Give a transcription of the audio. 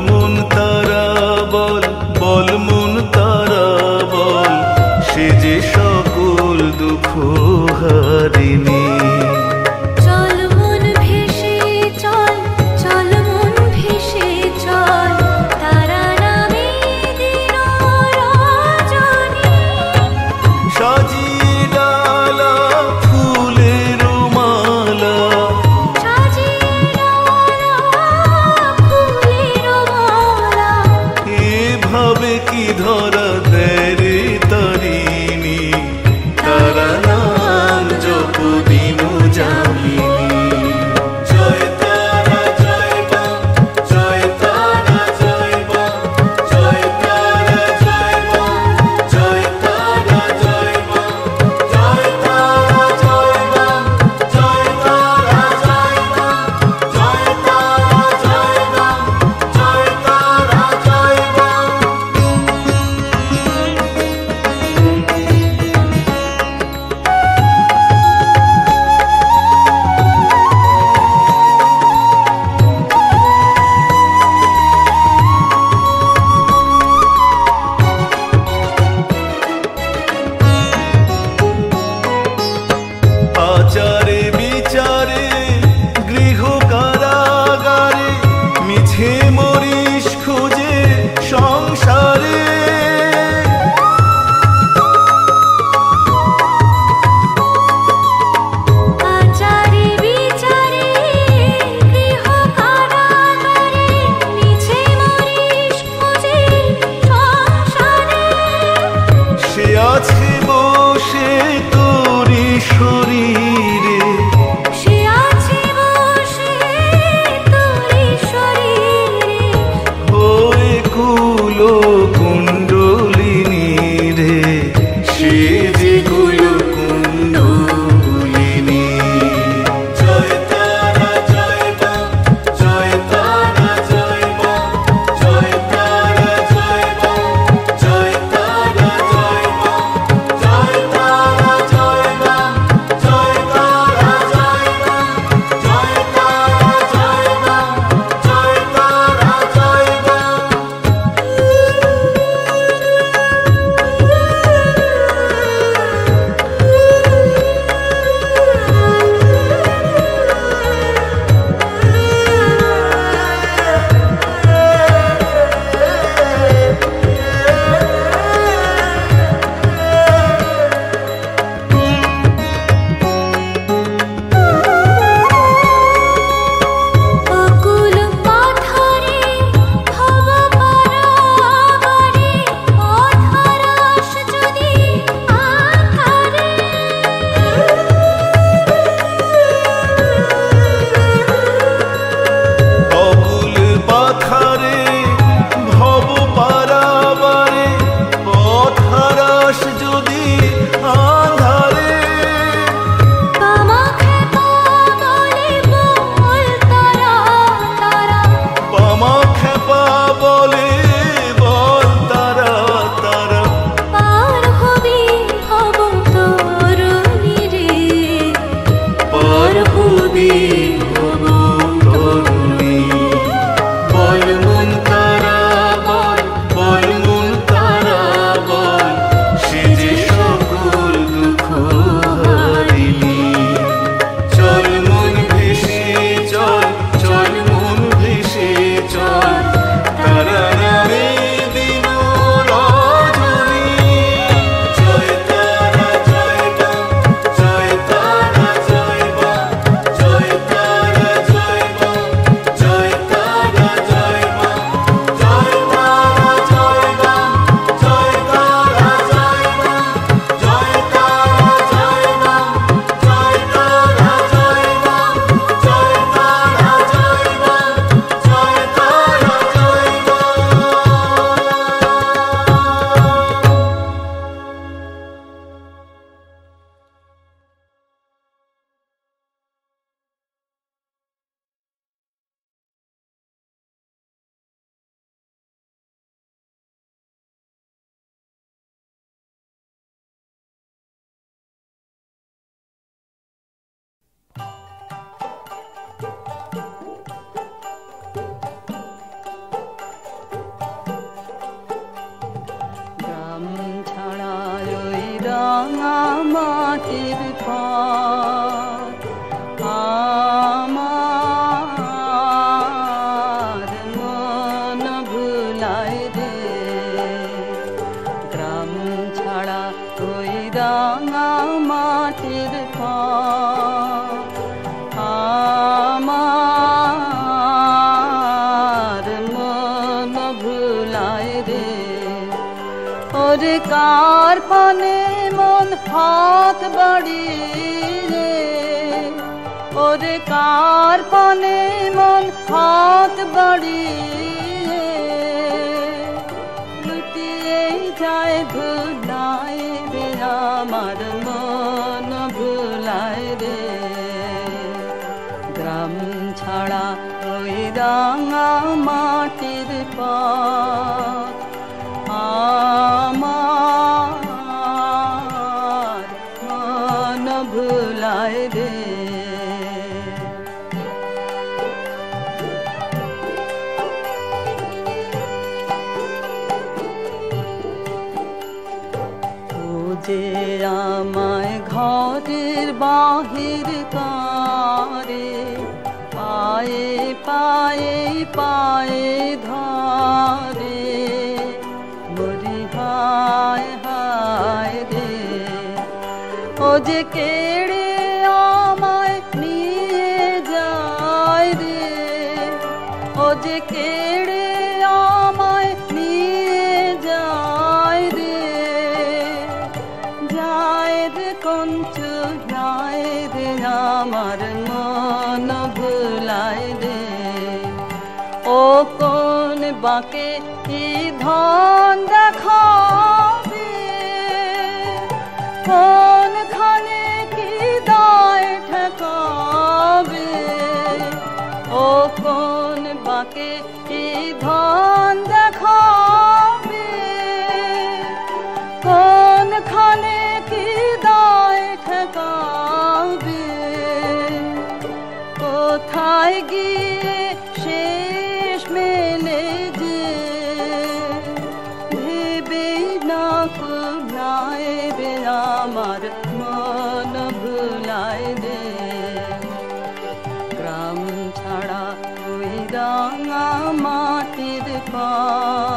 মন তারা বল, বল মন তারা বল, সে যে সকল দুঃখ হারিনি। চল মন ভেসে চল, চল মন ভেসে চল, তারা নামে দিন রজনী। সাজিয়ে ডালা ফুলের মালা, সাজিয়ে ডালা ফুলের মালা, এভাবে কি ধরা দেয় রে তারিণী, তারা নাম জপ দিন যামিনী। জয় তারা জয় মা, জয় তারা জয় মা, জয় তারা জয় মা, জয় তারা জয় মা, জয় তারা জয় মা, জয় তারা জয় মা, জয় তারা জয় মা, জয় তারা জয় মা। ওরে কার পানে মন হাত বাড়িয়ে, ওরে কার পানে মন হাত বাড়িয়ে, লুটিয়ে যায় ভুলায় রে আমার মন ভুলায় রে। গ্রাম ছাড়া ওই রাঙা মাটির পথ আমার মন ভুলায় রে। ও যে আমায় ঘরের বাহির করে, পায়ে পায়ে পায়ে ধরে, মরি হায় হায় রে। ও যে কেড়ে আমায় নিয়ে যায় রে, ও যে কেড়ে আমায় নিয়ে যায় রে। যায় রে কঞ্চু যায় রে আমার মন ভুলায় রে। ও কোন বাঁকে কি ধন দেখাবে, কোনখানে কি দায় ঠেকাবে। ও কোন বাঁকে কি ধন দেখাবে, কোনখানে কি দায় ঠেকাবে। কোথায় গিয়ে শেষ মেলে যে, ভেবে না কুলায় রে আমার মন ভুলায় রে। গ্রাম ছাড়া ওই রাঙা মাটির পথ